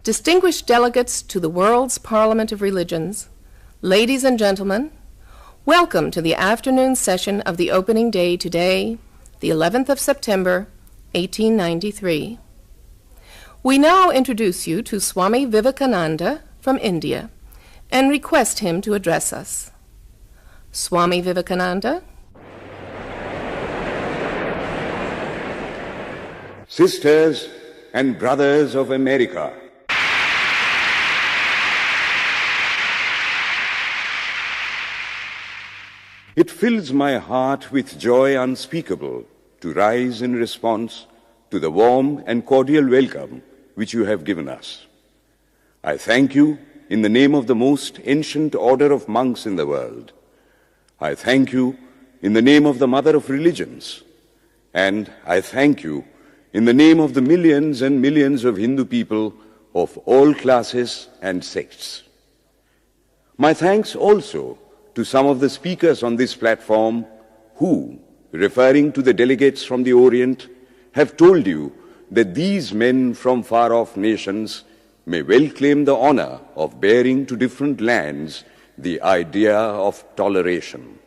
Distinguished delegates to the world's Parliament of Religions, ladies and gentlemen, welcome to the afternoon session of the opening day today, the 11th of September, 1893. We now introduce you to Swami Vivekananda from India and request him to address us. Swami Vivekananda. Sisters and brothers of America, it fills my heart with joy unspeakable to rise in response to the warm and cordial welcome which you have given us. I thank you in the name of the most ancient order of monks in the world. I thank you in the name of the Mother of Religions, and I thank you in the name of the millions and millions of Hindu people of all classes and sects. My thanks also to some of the speakers on this platform who, referring to the delegates from the Orient, have told you that these men from far-off nations may well claim the honor of bearing to different lands the idea of toleration.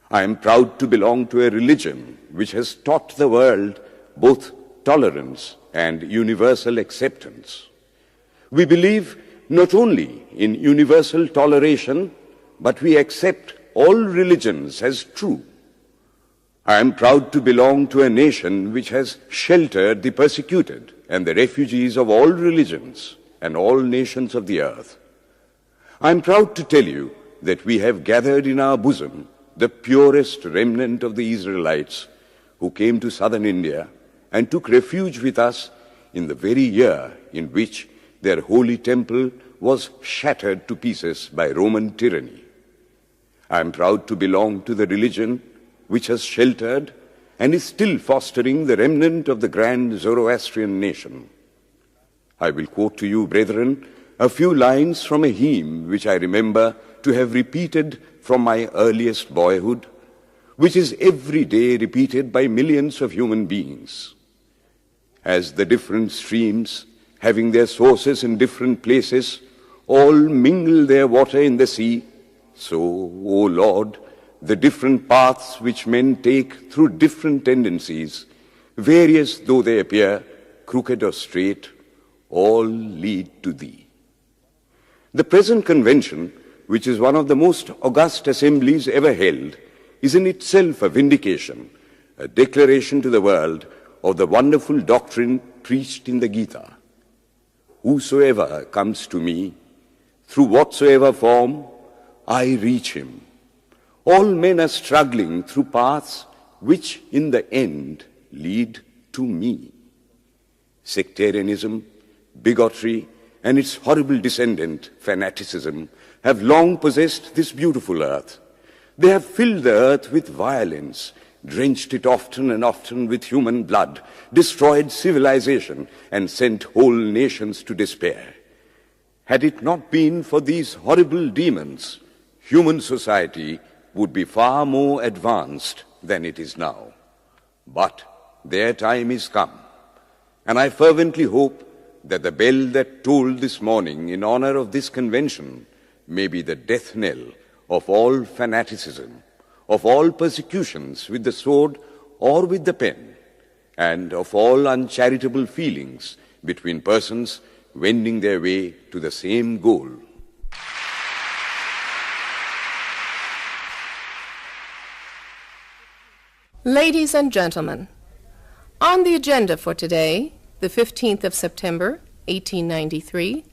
I am proud to belong to a religion which has taught the world both tolerance and universal acceptance. We believe not only in universal toleration, but we accept all religions as true. I am proud to belong to a nation which has sheltered the persecuted and the refugees of all religions and all nations of the earth. I am proud to tell you that we have gathered in our bosom the purest remnant of the Israelites who came to southern India and took refuge with us in the very year in which their holy temple was shattered to pieces by Roman tyranny. I am proud to belong to the religion which has sheltered and is still fostering the remnant of the grand Zoroastrian nation. I will quote to you, brethren, a few lines from a hymn which I remember to have repeated from my earliest boyhood, which is every day repeated by millions of human beings. As the different streams, having their sources in different places, all mingle their water in the sea, so, O Lord, the different paths which men take through different tendencies, various though they appear, crooked or straight, all lead to Thee. The present convention, which is one of the most august assemblies ever held, is in itself a vindication, a declaration to the world of the wonderful doctrine preached in the Gita. Whosoever comes to me, through whatsoever form, I reach him. All men are struggling through paths which in the end lead to me. Sectarianism, bigotry, and its horrible descendant, fanaticism, have long possessed this beautiful earth. They have filled the earth with violence, drenched it often and often with human blood, destroyed civilization, and sent whole nations to despair. Had it not been for these horrible demons, human society would be far more advanced than it is now. But their time is come, and I fervently hope that the bell that tolled this morning in honor of this convention may be the death knell of all fanaticism, of all persecutions with the sword or with the pen, and of all uncharitable feelings between persons wending their way to the same goal. Ladies and gentlemen, on the agenda for today, the 15th of September, 1893,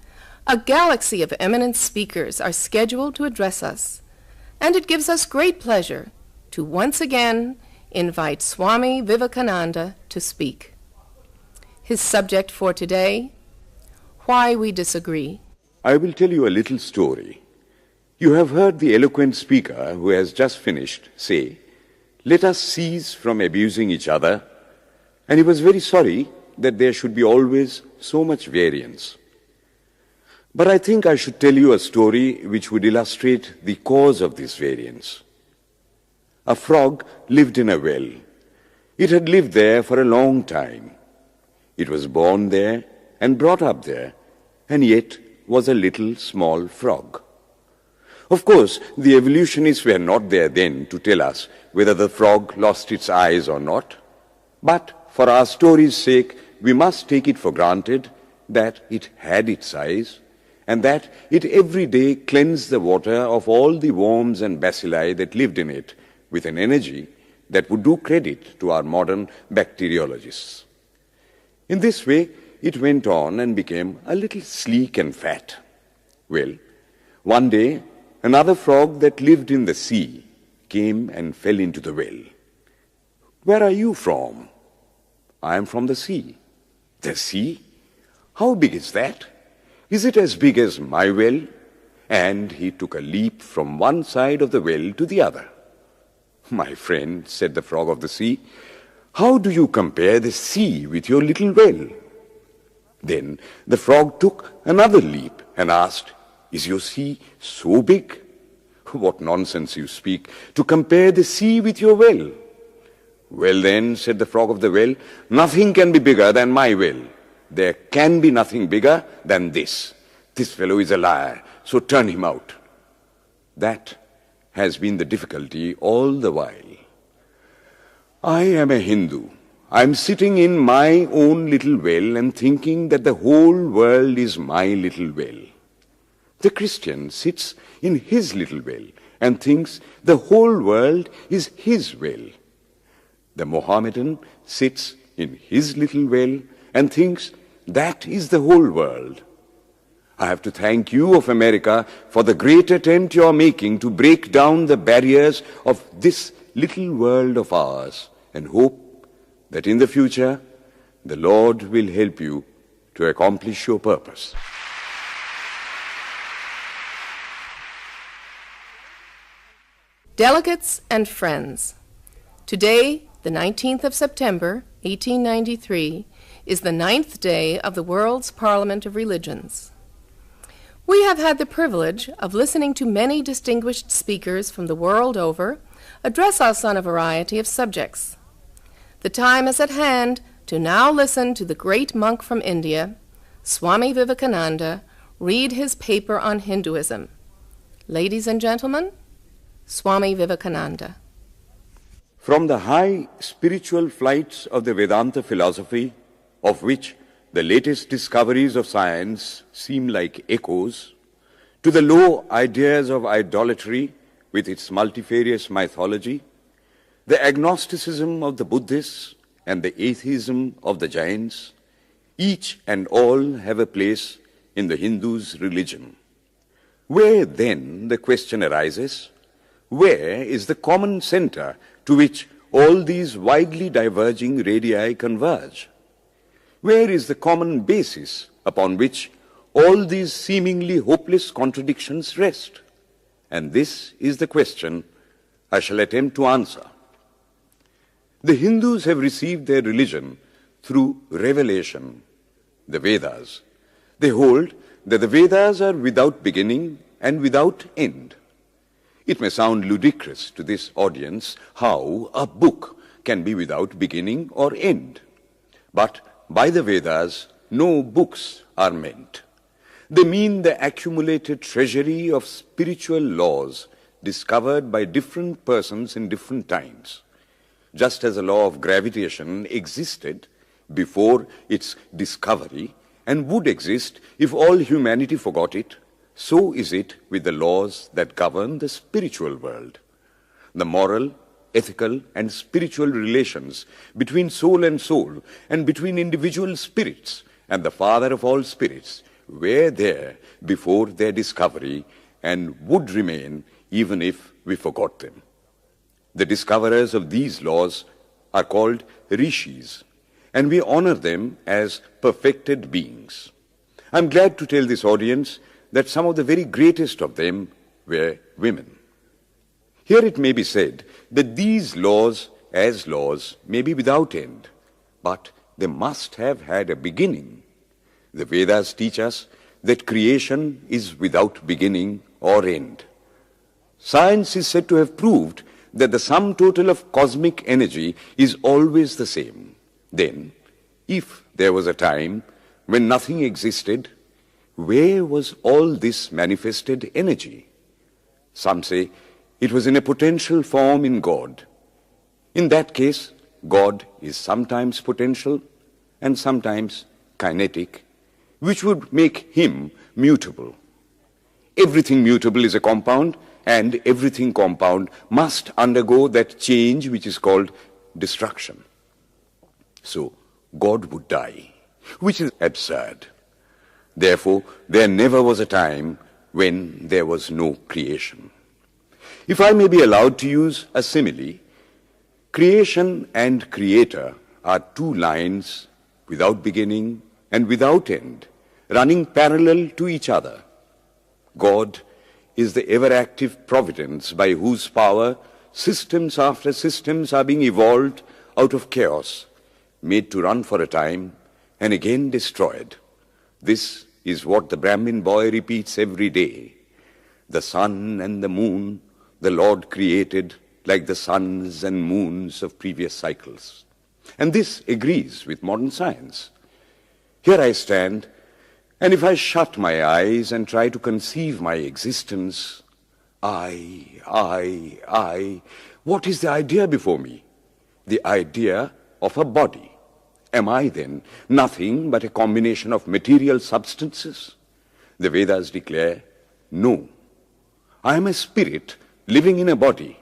a galaxy of eminent speakers are scheduled to address us, and it gives us great pleasure to once again invite Swami Vivekananda to speak. His subject for today, Why We Disagree. I will tell you a little story. You have heard the eloquent speaker who has just finished say, "Let us cease from abusing each other," and he was very sorry that there should be always so much variance. But I think I should tell you a story which would illustrate the cause of this variance. A frog lived in a well. It had lived there for a long time. It was born there and brought up there, and yet was a little small frog. Of course, the evolutionists were not there then to tell us whether the frog lost its eyes or not, but for our story's sake, we must take it for granted that it had its eyes, and that it every day cleansed the water of all the worms and bacilli that lived in it with an energy that would do credit to our modern bacteriologists. In this way, it went on and became a little sleek and fat. Well, one day, another frog that lived in the sea came and fell into the well. "Where are you from?" "I am from the sea." "The sea? How big is that? Is it as big as my well?" And he took a leap from one side of the well to the other. "My friend," said the frog of the sea, "how do you compare the sea with your little well?" Then the frog took another leap and asked, "Is your sea so big?" "What nonsense you speak, to compare the sea with your well." "Well then," said the frog of the well, "nothing can be bigger than my well. There can be nothing bigger than this. This fellow is a liar, so turn him out." That has been the difficulty all the while. I am a Hindu. I am sitting in my own little well and thinking that the whole world is my little well. The Christian sits in his little well and thinks the whole world is his well. The Mohammedan sits in his little well and thinks that is the whole world. I have to thank you of America for the great attempt you are making to break down the barriers of this little world of ours, and hope that in the future the Lord will help you to accomplish your purpose. Delegates and friends, today, the 19th of September, 1893, is the 9th day of the World's Parliament of Religions. We have had the privilege of listening to many distinguished speakers from the world over address us on a variety of subjects. The time is at hand to now listen to the great monk from India, Swami Vivekananda, read his paper on Hinduism. Ladies and gentlemen, Swami Vivekananda. From the high spiritual flights of the Vedanta philosophy, of which the latest discoveries of science seem like echoes, to the low ideas of idolatry with its multifarious mythology, the agnosticism of the Buddhists and the atheism of the Jains, each and all have a place in the Hindu's religion. Where then, the question arises, where is the common center to which all these widely diverging radii converge? Where is the common basis upon which all these seemingly hopeless contradictions rest? And this is the question I shall attempt to answer. The Hindus have received their religion through revelation, the Vedas. They hold that the Vedas are without beginning and without end. It may sound ludicrous to this audience how a book can be without beginning or end. But by the Vedas, no books are meant. They mean the accumulated treasury of spiritual laws discovered by different persons in different times. Just as the law of gravitation existed before its discovery and would exist if all humanity forgot it, so is it with the laws that govern the spiritual world. The moral, ethical, and spiritual relations between soul and between individual spirits and the Father of all spirits were there before their discovery and would remain even if we forgot them. The discoverers of these laws are called rishis, and we honor them as perfected beings. I'm glad to tell this audience that some of the very greatest of them were women. Here it may be said that these laws, as laws, may be without end, but they must have had a beginning. The Vedas teach us that creation is without beginning or end. Science is said to have proved that the sum total of cosmic energy is always the same. Then, if there was a time when nothing existed, where was all this manifested energy? Some say it was in a potential form in God. In that case, God is sometimes potential and sometimes kinetic, which would make him mutable. Everything mutable is a compound, and everything compound must undergo that change which is called destruction. So, God would die, which is absurd. Therefore, there never was a time when there was no creation. If I may be allowed to use a simile, creation and creator are two lines without beginning and without end, running parallel to each other. God is the ever-active providence by whose power systems after systems are being evolved out of chaos, made to run for a time and again destroyed. This is what the Brahmin boy repeats every day. The sun and the moon the Lord created like the suns and moons of previous cycles. And this agrees with modern science. Here I stand, and if I shut my eyes and try to conceive my existence, what is the idea before me? The idea of a body. Am I then nothing but a combination of material substances? The Vedas declare, no. I am a spirit living in a body.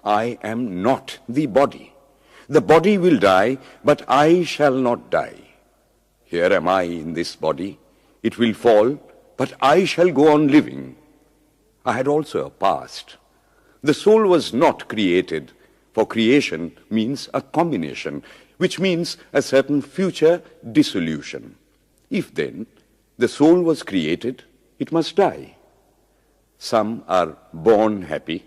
I am not the body. The body will die, but I shall not die. Here am I in this body. It will fall, but I shall go on living. I had also a past. The soul was not created, for creation means a combination, which means a certain future dissolution. If then the soul was created, it must die. Some are born happy,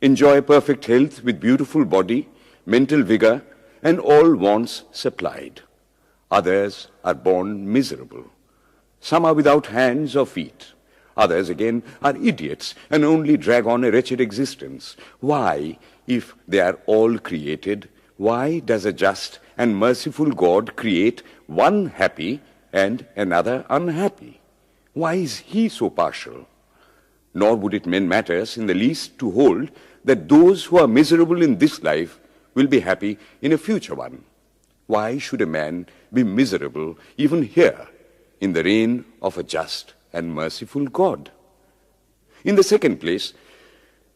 enjoy perfect health with beautiful body, mental vigor, and all wants supplied. Others are born miserable. Some are without hands or feet. Others again are idiots and only drag on a wretched existence. Why, if they are all created, why does a just and merciful God create one happy and another unhappy? Why is he so partial? Nor would it mend matters in the least to hold that those who are miserable in this life will be happy in a future one. Why should a man be miserable even here in the reign of a just and merciful God? In the second place,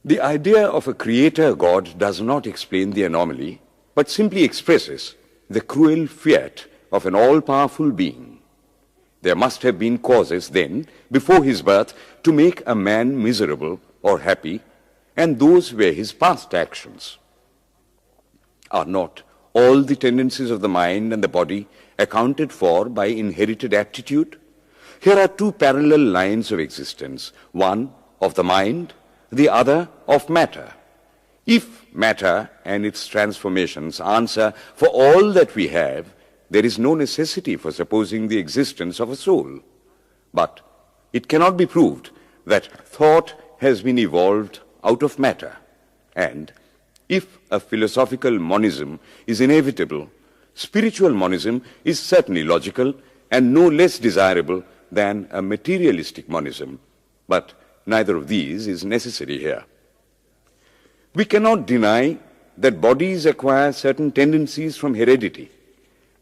the idea of a creator God does not explain the anomaly, but simply expresses the cruel fiat of an all-powerful being. There must have been causes then, before his birth, to make a man miserable or happy, and those were his past actions. Are not all the tendencies of the mind and the body accounted for by inherited aptitude? Here are two parallel lines of existence, one of the mind, the other of matter. If matter and its transformations answer for all that we have, there is no necessity for supposing the existence of a soul. But it cannot be proved that thought has been evolved out of matter. And if a philosophical monism is inevitable, spiritual monism is certainly logical and no less desirable than a materialistic monism. But neither of these is necessary here. We cannot deny that bodies acquire certain tendencies from heredity,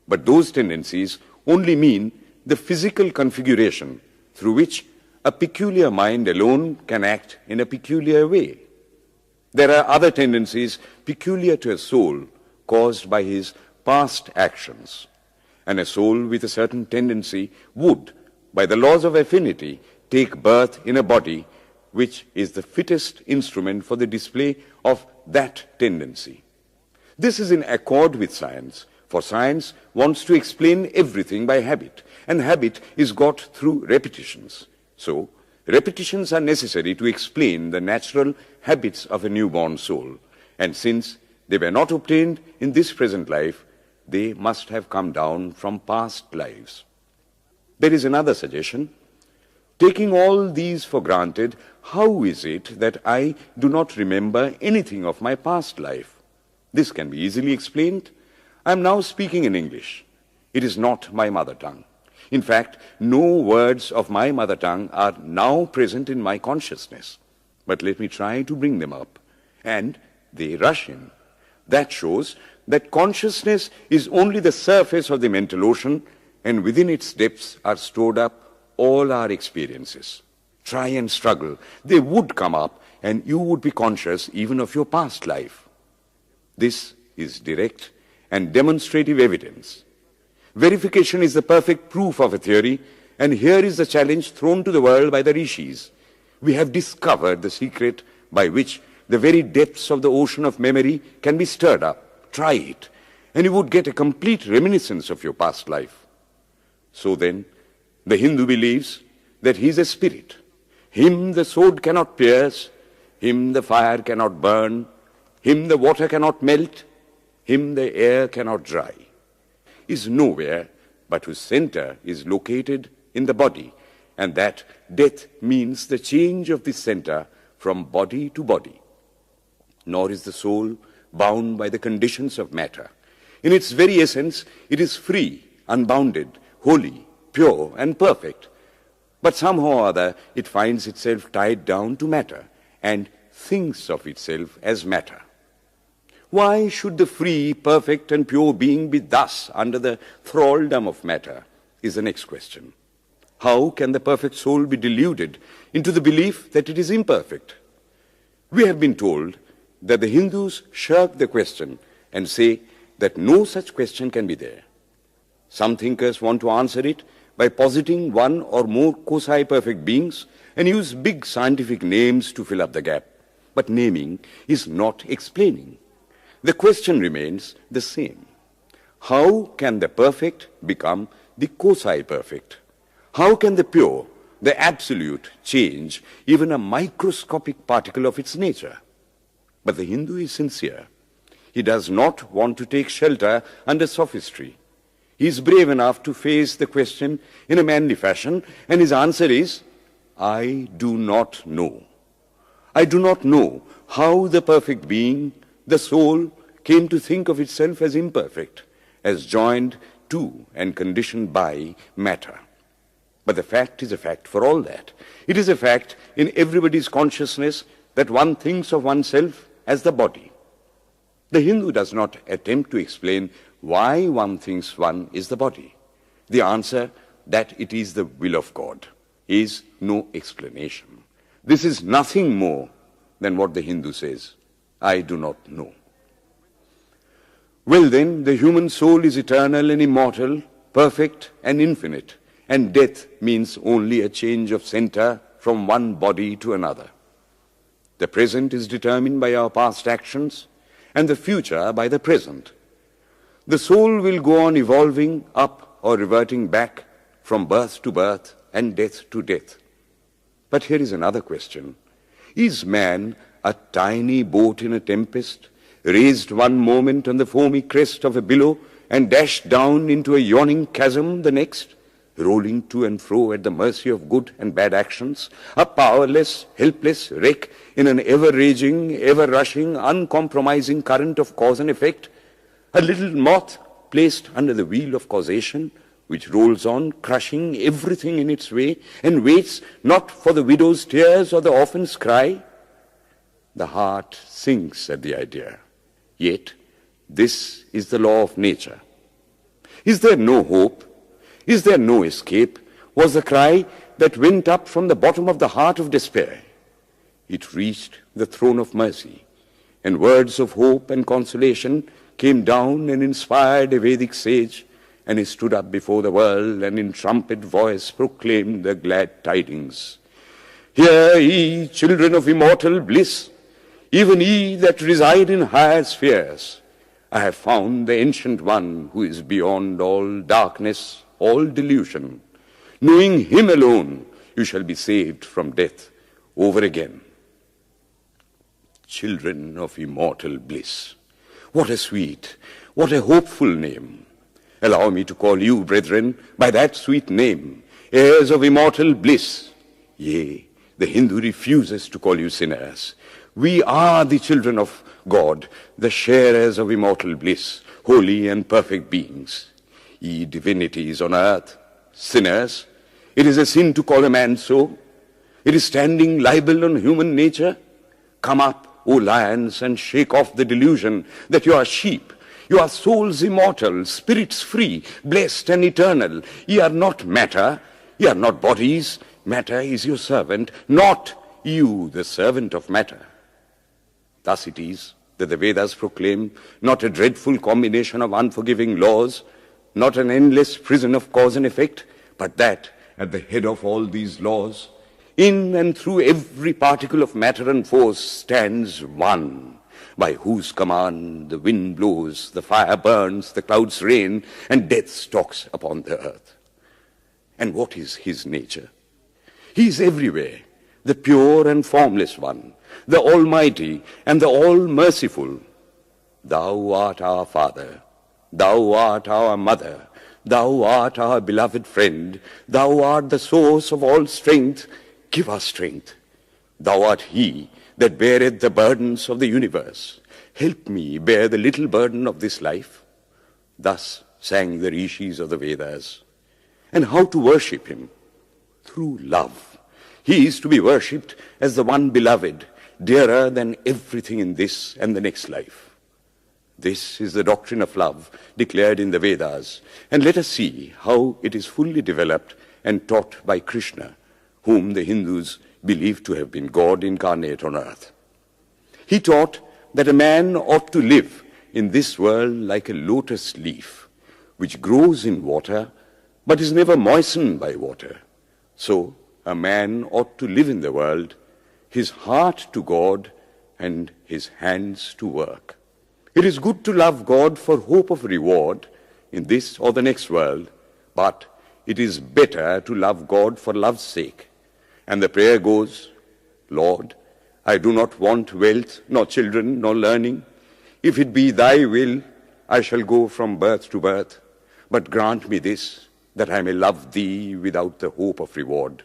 but those tendencies only mean the physical configuration through which a peculiar mind alone can act in a peculiar way. There are other tendencies peculiar to a soul caused by his past actions, and a soul with a certain tendency would, by the laws of affinity, take birth in a body which is the fittest instrument for the display of that tendency. This is in accord with science, for science wants to explain everything by habit, and habit is got through repetitions. So, repetitions are necessary to explain the natural habits of a newborn soul, and since they were not obtained in this present life, they must have come down from past lives. There is another suggestion. Taking all these for granted, how is it that I do not remember anything of my past life? This can be easily explained. I am now speaking in English. It is not my mother tongue. In fact, no words of my mother tongue are now present in my consciousness. But let me try to bring them up. And they rush in. That shows that consciousness is only the surface of the mental ocean, and within its depths are stored up all our experiences. Try and struggle. They would come up, and you would be conscious even of your past life. This is direct and demonstrative evidence. Verification is the perfect proof of a theory, and here is the challenge thrown to the world by the rishis. We have discovered the secret by which the very depths of the ocean of memory can be stirred up. Try it, and you would get a complete reminiscence of your past life. So then, the Hindu believes that he is a spirit. Him the sword cannot pierce, him the fire cannot burn, him the water cannot melt, him the air cannot dry. Is nowhere, but whose center is located in the body, and that death means the change of this center from body to body. Nor is the soul bound by the conditions of matter. In its very essence, it is free, unbounded, holy, pure, and perfect. But somehow or other, it finds itself tied down to matter and thinks of itself as matter. Why should the free, perfect, and pure being be thus under the thraldom of matter, is the next question. How can the perfect soul be deluded into the belief that it is imperfect? We have been told that the Hindus shirk the question and say that no such question can be there. Some thinkers want to answer it by positing one or more quasi-perfect beings and use big scientific names to fill up the gap. But naming is not explaining. The question remains the same. How can the perfect become the quasi-perfect? How can the pure, the absolute, change even a microscopic particle of its nature? But the Hindu is sincere. He does not want to take shelter under sophistry. He is brave enough to face the question in a manly fashion, and his answer is, I do not know. I do not know how the perfect being, the soul, came to think of itself as imperfect, as joined to and conditioned by matter. But the fact is a fact for all that. It is a fact in everybody's consciousness that one thinks of oneself as the body. The Hindu does not attempt to explain why one thinks one is the body. The answer, that it is the will of God, is no explanation. This is nothing more than what the Hindu says, I do not know. Well then, the human soul is eternal and immortal, perfect and infinite, and death means only a change of center from one body to another. The present is determined by our past actions, and the future by the present. The soul will go on evolving up or reverting back from birth to birth and death to death. But here is another question. Is man a tiny boat in a tempest, raised one moment on the foamy crest of a billow and dashed down into a yawning chasm the next, rolling to and fro at the mercy of good and bad actions, a powerless, helpless wreck in an ever-raging, ever-rushing, uncompromising current of cause and effect, a little moth placed under the wheel of causation, which rolls on, crushing everything in its way, and waits not for the widow's tears or the orphan's cry? The heart sinks at the idea. Yet, this is the law of nature. Is there no hope? Is there no escape? Was the cry that went up from the bottom of the heart of despair. It reached the throne of mercy, and words of hope and consolation came down and inspired a Vedic sage, and he stood up before the world and in trumpet voice proclaimed the glad tidings. Hear ye, children of immortal bliss, even ye that reside in higher spheres. I have found the Ancient One who is beyond all darkness, all delusion. Knowing him alone, you shall be saved from death over again. Children of immortal bliss. What a sweet, what a hopeful name. Allow me to call you, brethren, by that sweet name, heirs of immortal bliss. Yea, the Hindu refuses to call you sinners. We are the children of God, the sharers of immortal bliss, holy and perfect beings. Ye divinities on earth, sinners. It is a sin to call a man so. It is standing libel on human nature. Come up, O lions, and shake off the delusion that you are sheep. You are souls immortal, spirits free, blessed and eternal. Ye are not matter, ye are not bodies. Matter is your servant, not you the servant of matter. Thus it is that the Vedas proclaim not a dreadful combination of unforgiving laws, not an endless prison of cause and effect, but that at the head of all these laws, in and through every particle of matter and force stands one, by whose command the wind blows, the fire burns, the clouds rain, and death stalks upon the earth. And what is his nature? He is everywhere, the pure and formless one, the Almighty and the All-Merciful. Thou art our Father, thou art our Mother, thou art our beloved friend, thou art the source of all strength. Give us strength. Thou art he that beareth the burdens of the universe. Help me bear the little burden of this life. Thus sang the rishis of the Vedas. And how to worship him? Through love. He is to be worshipped as the one beloved, dearer than everything in this and the next life. This is the doctrine of love declared in the Vedas, and let us see how it is fully developed and taught by Krishna, whom the Hindus believe to have been God incarnate on earth. He taught that a man ought to live in this world like a lotus leaf, which grows in water, but is never moistened by water. So a man ought to live in the world, his heart to God and his hands to work. It is good to love God for hope of reward in this or the next world, but it is better to love God for love's sake. And the prayer goes, Lord, I do not want wealth, nor children, nor learning. If it be thy will, I shall go from birth to birth. But grant me this, that I may love thee without the hope of reward.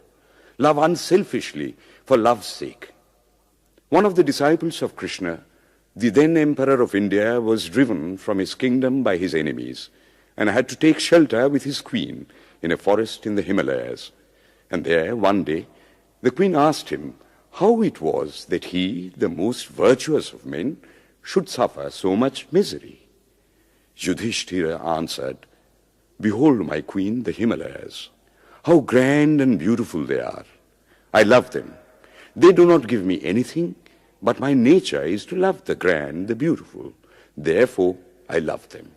Love unselfishly for love's sake. One of the disciples of Krishna, the then Emperor of India, was driven from his kingdom by his enemies and had to take shelter with his queen in a forest in the Himalayas. And there, one day, the queen asked him how it was that he, the most virtuous of men, should suffer so much misery. Yudhishthira answered, Behold, my queen, the Himalayas. How grand and beautiful they are. I love them. They do not give me anything, but my nature is to love the grand, the beautiful. Therefore, I love them.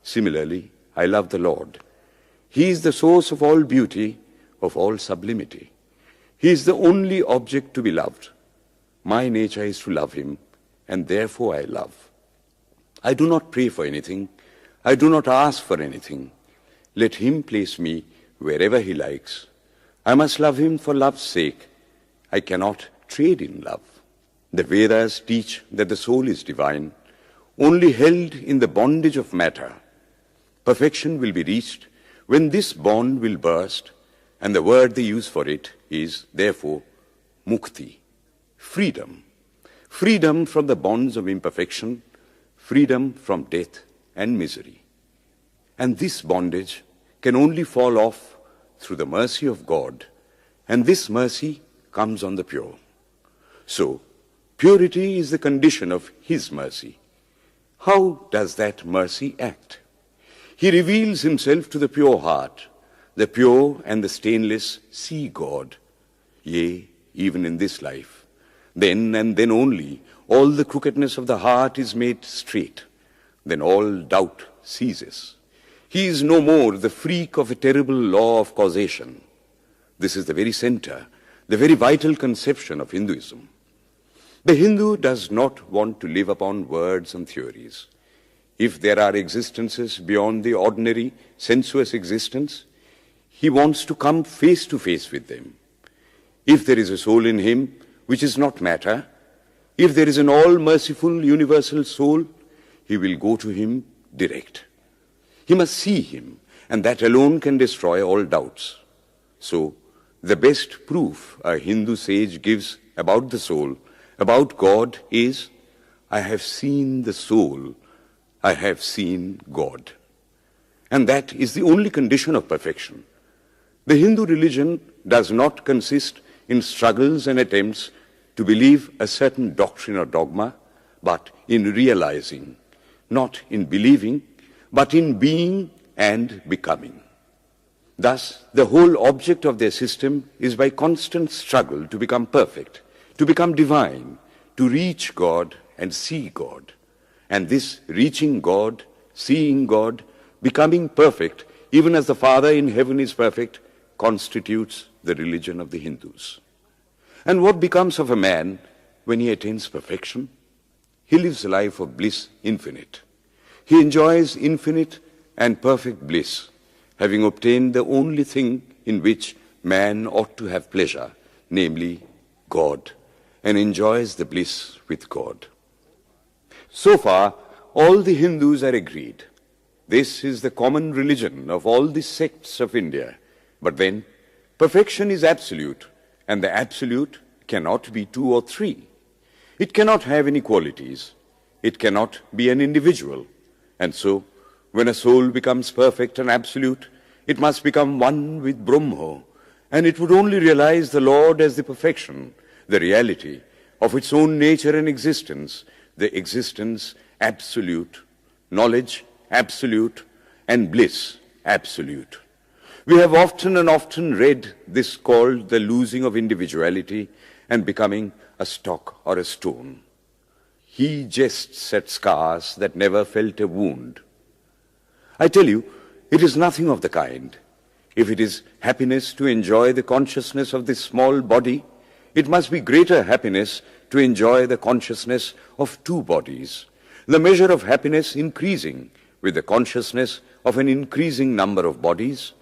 Similarly, I love the Lord. He is the source of all beauty, of all sublimity. He is the only object to be loved. My nature is to love him, and therefore I love. I do not pray for anything. I do not ask for anything. Let him place me wherever he likes. I must love him for love's sake. I cannot trade in love. The Vedas teach that the soul is divine, only held in the bondage of matter. Perfection will be reached when this bond will burst, and the word they use for it is, therefore, mukti, freedom. Freedom from the bonds of imperfection, freedom from death and misery. And this bondage can only fall off through the mercy of God, and this mercy comes on the pure. So, purity is the condition of his mercy. How does that mercy act? He reveals himself to the pure heart. The pure and the stainless see God. Yea, even in this life. Then and then only, all the crookedness of the heart is made straight. Then all doubt ceases. He is no more the freak of a terrible law of causation. This is the very center, the very vital conception of Hinduism. The Hindu does not want to live upon words and theories. If there are existences beyond the ordinary sensuous existence, he wants to come face to face with them. If there is a soul in him which is not matter, if there is an all-merciful universal soul, he will go to him direct. He must see him, and that alone can destroy all doubts. So, the best proof a Hindu sage gives about the soul, about God, is, I have seen the soul, I have seen God. And that is the only condition of perfection. The Hindu religion does not consist in struggles and attempts to believe a certain doctrine or dogma, but in realizing, not in believing, but in being and becoming. Thus, the whole object of their system is by constant struggle to become perfect, to become divine, to reach God and see God. And this reaching God, seeing God, becoming perfect, even as the Father in heaven is perfect, constitutes the religion of the Hindus. And what becomes of a man when he attains perfection? He lives a life of bliss infinite. He enjoys infinite and perfect bliss, having obtained the only thing in which man ought to have pleasure, namely God, and enjoys the bliss with God. So far, all the Hindus are agreed. This is the common religion of all the sects of India. But then, perfection is absolute, and the absolute cannot be two or three. It cannot have any qualities. It cannot be an individual. And so, when a soul becomes perfect and absolute, it must become one with Brahma, and it would only realize the Lord as the perfection, the reality of its own nature and existence, the existence absolute, knowledge absolute, and bliss absolute. We have often and often read this called the losing of individuality and becoming a stock or a stone. He jests at scars that never felt a wound. I tell you, it is nothing of the kind. If it is happiness to enjoy the consciousness of this small body, it must be greater happiness to enjoy the consciousness of two bodies, the measure of happiness increasing with the consciousness of an increasing number of bodies,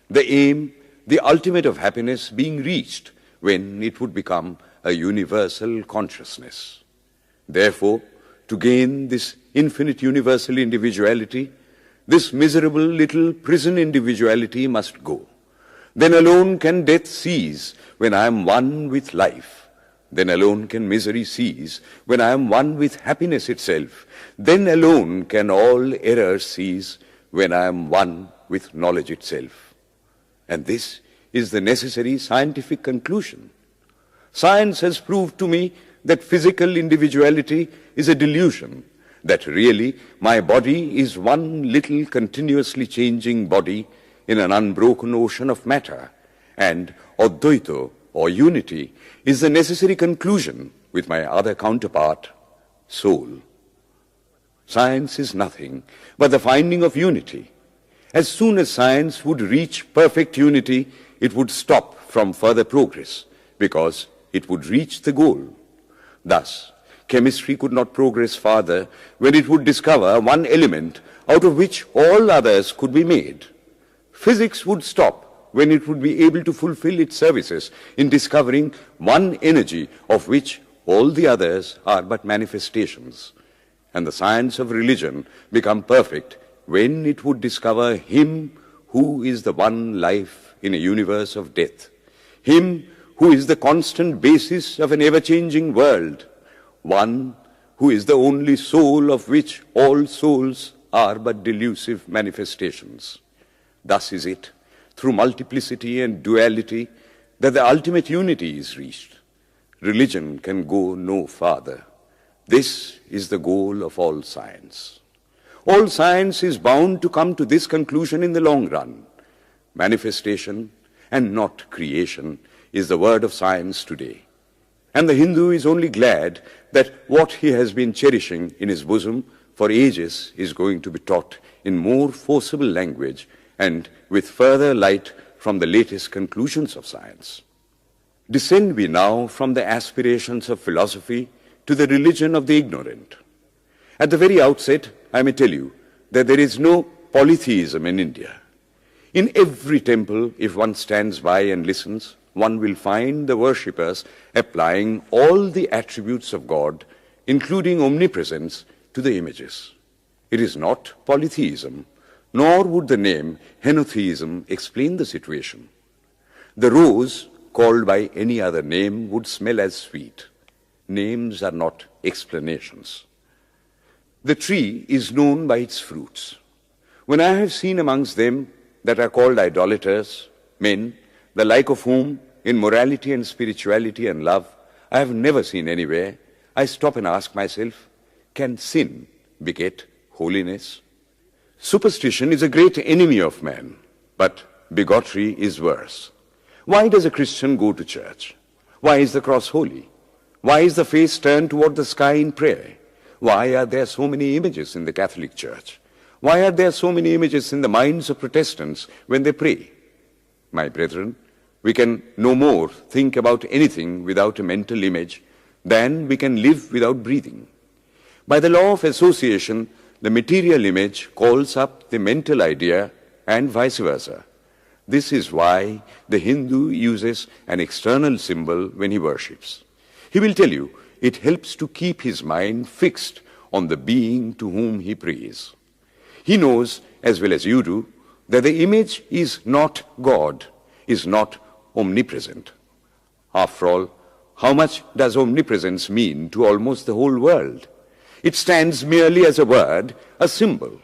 the aim, the ultimate of happiness being reached when it would become a universal consciousness. Therefore, to gain this infinite universal individuality, this miserable little prison individuality must go. Then alone can death cease when I am one with life. Then alone can misery cease when I am one with happiness itself. Then alone can all error cease when I am one with knowledge itself. And this is the necessary scientific conclusion. Science has proved to me that physical individuality is a delusion, that really my body is one little continuously changing body in an unbroken ocean of matter, and Advaita, or unity, is the necessary conclusion with my other counterpart, soul. Science is nothing but the finding of unity. As soon as science would reach perfect unity, it would stop from further progress, because it would reach the goal. Thus, chemistry could not progress farther when it would discover one element out of which all others could be made. Physics would stop when it would be able to fulfill its services in discovering one energy of which all the others are but manifestations. And the science of religion become perfect when it would discover Him who is the one life in a universe of death, Him who is the constant basis of an ever-changing world, one who is the only soul of which all souls are but delusive manifestations. Thus is it, through multiplicity and duality, that the ultimate unity is reached. Religion can go no farther. This is the goal of all science. All science is bound to come to this conclusion in the long run. Manifestation and not creation is the word of science today. And the Hindu is only glad that what he has been cherishing in his bosom for ages is going to be taught in more forcible language and with further light from the latest conclusions of science. Descend we now from the aspirations of philosophy to the religion of the ignorant. At the very outset, I may tell you that there is no polytheism in India. In every temple, if one stands by and listens, one will find the worshippers applying all the attributes of God, including omnipresence, to the images. It is not polytheism, nor would the name henotheism explain the situation. The rose, called by any other name, would smell as sweet. Names are not explanations. The tree is known by its fruits. When I have seen amongst them that are called idolaters, men, the like of whom, in morality and spirituality and love, I have never seen anywhere, I stop and ask myself, can sin beget holiness? Superstition is a great enemy of man, but bigotry is worse. Why does a Christian go to church? Why is the cross holy? Why is the face turned toward the sky in prayer? Why are there so many images in the Catholic Church? Why are there so many images in the minds of Protestants when they pray? My brethren, we can no more think about anything without a mental image than we can live without breathing. By the law of association, the material image calls up the mental idea and vice versa. This is why the Hindu uses an external symbol when he worships. He will tell you it helps to keep his mind fixed on the being to whom he prays. He knows, as well as you do, that the image is not God, is not omnipresent. After all, how much does omnipresence mean to almost the whole world? It stands merely as a word, a symbol.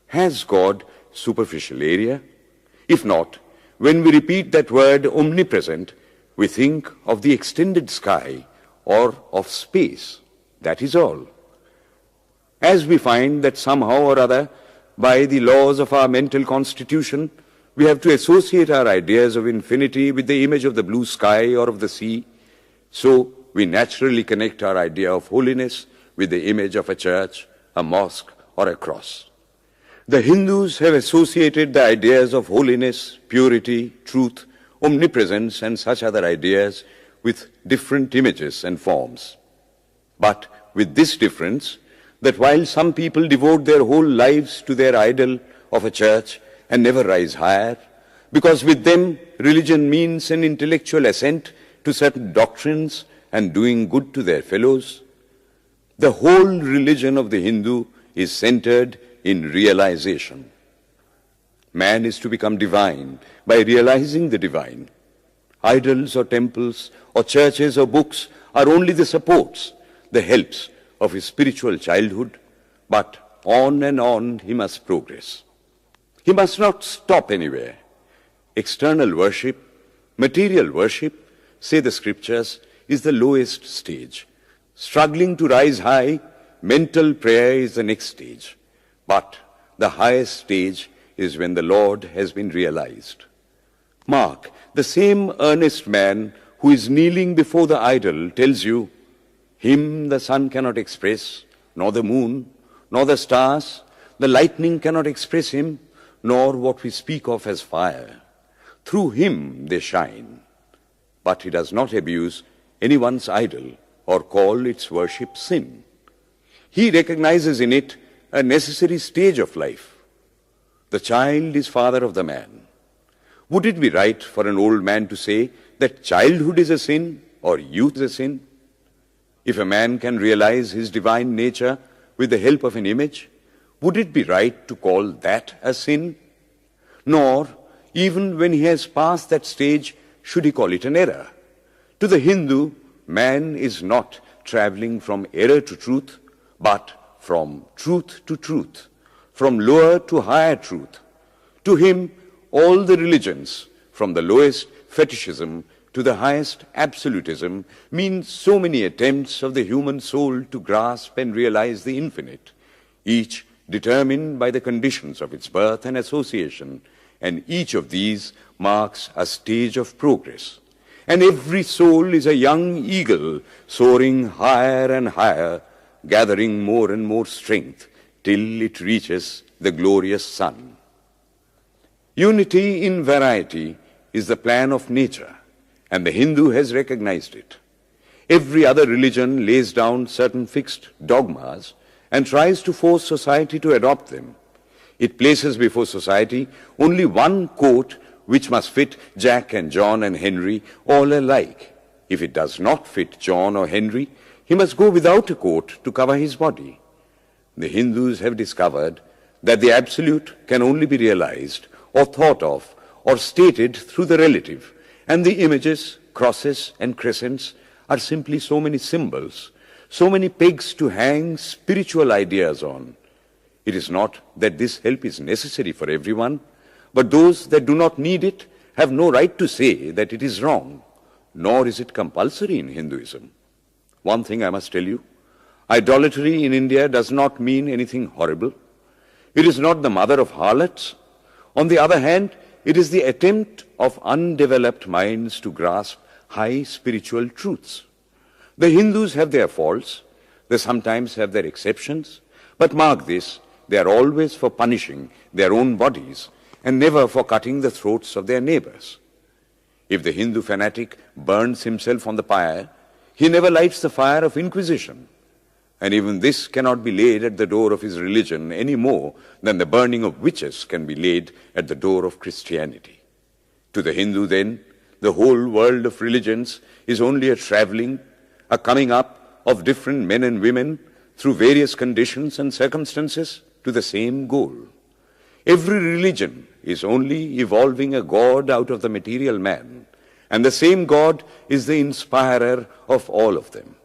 Has God superficial area? If not, when we repeat that word omnipresent, we think of the extended sky or of space. That is all. As we find that somehow or other, by the laws of our mental constitution, we have to associate our ideas of infinity with the image of the blue sky or of the sea, so we naturally connect our idea of holiness with the image of a church, a mosque, or a cross. The Hindus have associated the ideas of holiness, purity, truth, omnipresence, and such other ideas with different images and forms. But with this difference, that while some people devote their whole lives to their idol of a church and never rise higher, because with them religion means an intellectual assent to certain doctrines and doing good to their fellows, the whole religion of the Hindu is centered in realization. Man is to become divine by realizing the divine. Idols or temples or churches or books are only the supports, the helps of his spiritual childhood, but on and on he must progress. He must not stop anywhere. External worship, material worship, say the scriptures, is the lowest stage. Struggling to rise high, mental prayer is the next stage. But the highest stage is when the Lord has been realized. Mark, the same earnest man who is kneeling before the idol tells you, him the sun cannot express, nor the moon, nor the stars, the lightning cannot express him, nor what we speak of as fire. Through him they shine. But he does not abuse anyone's idol or call its worship sin. He recognizes in it a necessary stage of life. The child is father of the man. Would it be right for an old man to say that childhood is a sin or youth is a sin? If a man can realize his divine nature with the help of an image, would it be right to call that a sin? Nor, even when he has passed that stage, should he call it an error. To the Hindu, man is not traveling from error to truth, but from truth to truth, from lower to higher truth. To him, all the religions, from the lowest fetishism to the highest absolutism, mean so many attempts of the human soul to grasp and realize the infinite, each determined by the conditions of its birth and association, and each of these marks a stage of progress. And every soul is a young eagle soaring higher and higher, gathering more and more strength till it reaches the glorious sun. Unity in variety is the plan of nature, and the Hindu has recognized it. Every other religion lays down certain fixed dogmas and tries to force society to adopt them. It places before society only one coat which must fit Jack and John and Henry all alike. If it does not fit John or Henry, he must go without a coat to cover his body. The Hindus have discovered that the absolute can only be realized or thought of or stated through the relative, and the images, crosses and crescents are simply so many symbols, so many pegs to hang spiritual ideas on. It is not that this help is necessary for everyone, but those that do not need it have no right to say that it is wrong, nor is it compulsory in Hinduism. One thing I must tell you, idolatry in India does not mean anything horrible. It is not the mother of harlots. On the other hand, it is the attempt of undeveloped minds to grasp high spiritual truths. The Hindus have their faults, they sometimes have their exceptions, but mark this, they are always for punishing their own bodies and never for cutting the throats of their neighbors. If the Hindu fanatic burns himself on the pyre, he never lights the fire of inquisition. And even this cannot be laid at the door of his religion any more than the burning of witches can be laid at the door of Christianity. To the Hindu, then, the whole world of religions is only a traveling, a coming up of different men and women through various conditions and circumstances to the same goal. Every religion is only evolving a God out of the material man, and the same God is the inspirer of all of them.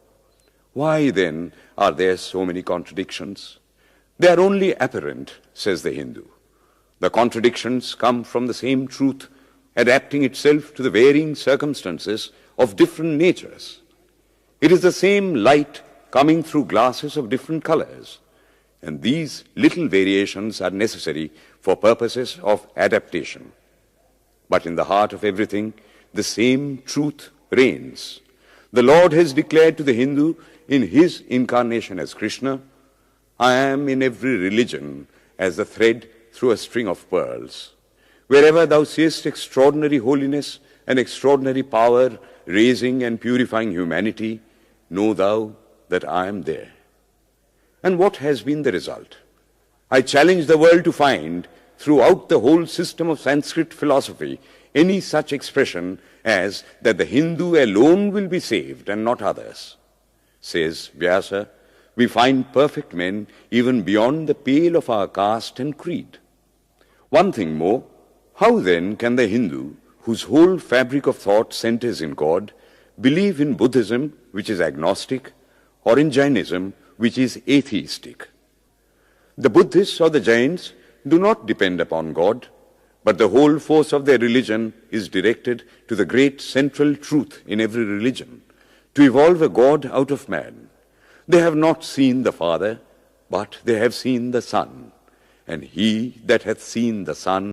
Why, then, are there so many contradictions? They are only apparent, says the Hindu. The contradictions come from the same truth, adapting itself to the varying circumstances of different natures. It is the same light coming through glasses of different colors, and these little variations are necessary for purposes of adaptation. But in the heart of everything, the same truth reigns. The Lord has declared to the Hindu in his incarnation as Krishna, I am in every religion as the thread through a string of pearls. Wherever thou seest extraordinary holiness and extraordinary power raising and purifying humanity, know thou that I am there. And what has been the result? I challenge the world to find throughout the whole system of Sanskrit philosophy any such expression as that the Hindu alone will be saved and not others. Says Vyasa, we find perfect men even beyond the pale of our caste and creed. One thing more, how then can the Hindu, whose whole fabric of thought centers in God, believe in Buddhism, which is agnostic, or in Jainism, which is atheistic? The Buddhists or the Jains do not depend upon God, but the whole force of their religion is directed to the great central truth in every religion, to evolve a God out of man. They have not seen the Father, but they have seen the Son, and he that hath seen the Son